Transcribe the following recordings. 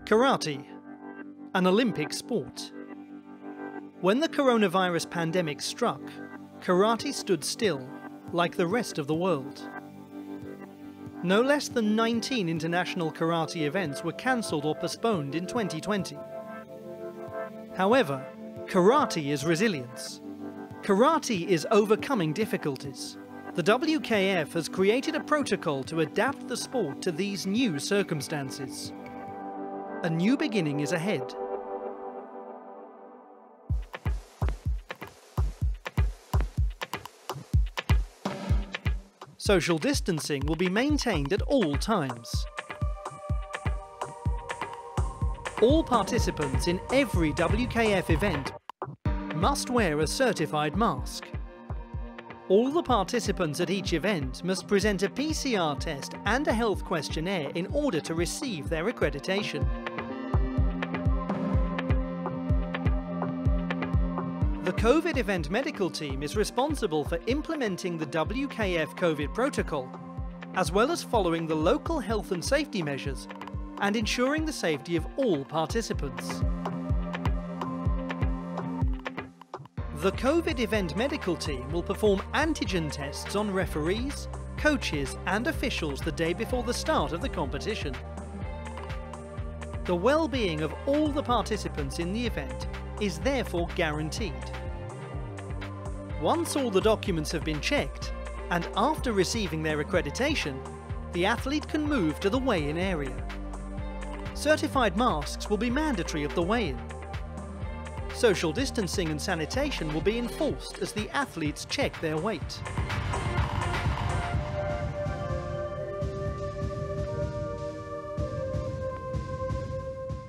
Karate, an Olympic sport. When the coronavirus pandemic struck, karate stood still, like the rest of the world. No less than 19 international karate events were cancelled or postponed in 2020. However, karate is resilience. Karate is overcoming difficulties. The WKF has created a protocol to adapt the sport to these new circumstances. A new beginning is ahead. Social distancing will be maintained at all times. All participants in every WKF event must wear a certified mask. All the participants at each event must present a PCR test and a health questionnaire in order to receive their accreditation. The COVID event medical team is responsible for implementing the WKF COVID protocol, as well as following the local health and safety measures and ensuring the safety of all participants. The COVID event medical team will perform antigen tests on referees, coaches and officials the day before the start of the competition. The well-being of all the participants in the event is therefore guaranteed. Once all the documents have been checked, and after receiving their accreditation, the athlete can move to the weigh-in area. Certified masks will be mandatory at the weigh-in. Social distancing and sanitation will be enforced as the athletes check their weight.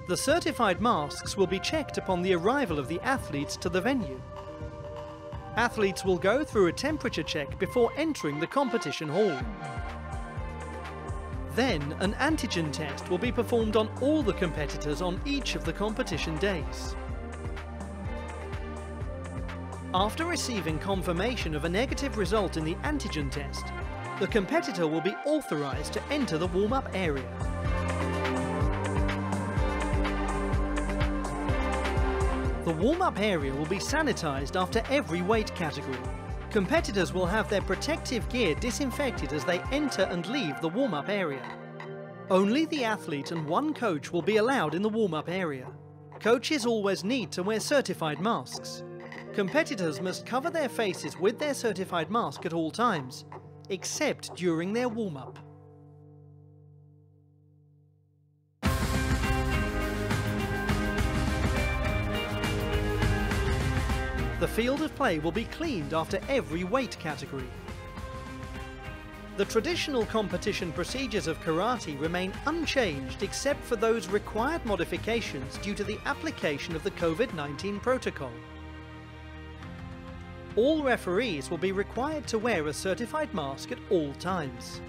The certified masks will be checked upon the arrival of the athletes to the venue. Athletes will go through a temperature check before entering the competition hall. Then an antigen test will be performed on all the competitors on each of the competition days. After receiving confirmation of a negative result in the antigen test, the competitor will be authorized to enter the warm-up area. The warm-up area will be sanitized after every weight category. Competitors will have their protective gear disinfected as they enter and leave the warm-up area. Only the athlete and one coach will be allowed in the warm-up area. Coaches always need to wear certified masks. Competitors must cover their faces with their certified mask at all times, except during their warm-up. The field of play will be cleaned after every weight category. The traditional competition procedures of karate remain unchanged except for those required modifications due to the application of the Covid-19 protocol. All referees will be required to wear a certified mask at all times.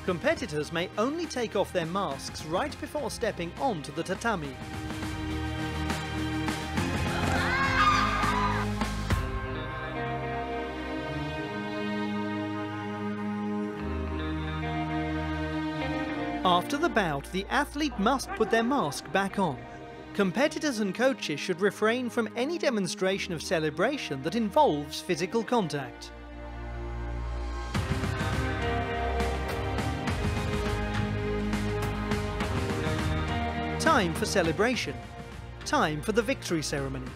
Competitors may only take off their masks right before stepping onto the tatami. After the bout, the athlete must put their mask back on. Competitors and coaches should refrain from any demonstration of celebration that involves physical contact. Time for celebration. Time for the victory ceremony.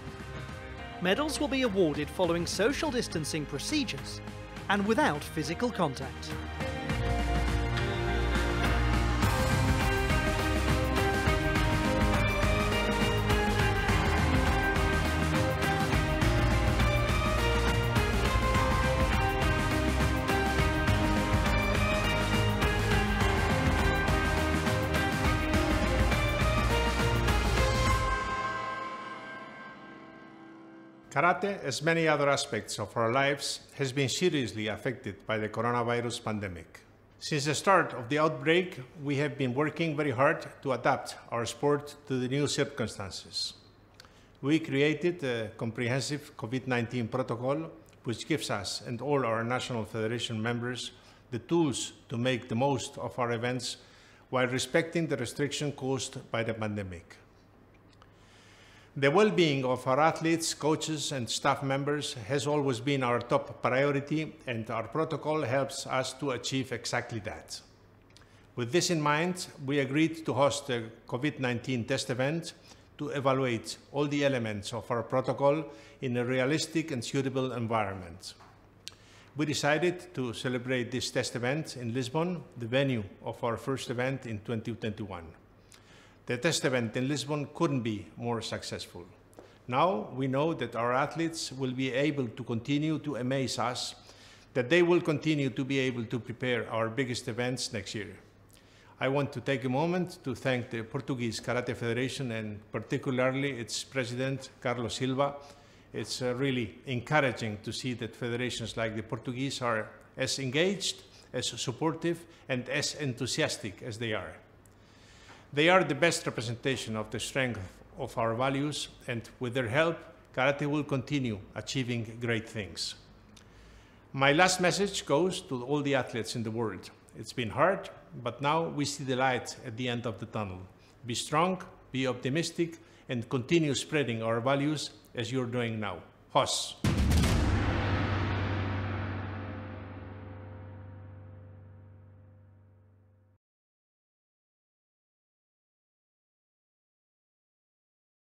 Medals will be awarded following social distancing procedures and without physical contact. Karate, as many other aspects of our lives, has been seriously affected by the coronavirus pandemic. Since the start of the outbreak, we have been working very hard to adapt our sport to the new circumstances. We created a comprehensive COVID-19 protocol, which gives us and all our national federation members the tools to make the most of our events while respecting the restriction caused by the pandemic. The well-being of our athletes, coaches, and staff members has always been our top priority, and our protocol helps us to achieve exactly that. With this in mind, we agreed to host a COVID-19 test event to evaluate all the elements of our protocol in a realistic and suitable environment. We decided to celebrate this test event in Lisbon, the venue of our first event in 2021. The test event in Lisbon couldn't be more successful. Now we know that our athletes will be able to continue to amaze us, that they will continue to be able to prepare our biggest events next year. I want to take a moment to thank the Portuguese Karate Federation and particularly its president, Carlos Silva. It's really encouraging to see that federations like the Portuguese are as engaged, as supportive, and as enthusiastic as they are. They are the best representation of the strength of our values, and with their help, karate will continue achieving great things. My last message goes to all the athletes in the world. It's been hard, but now we see the light at the end of the tunnel. Be strong, be optimistic, and continue spreading our values as you're doing now. Hos!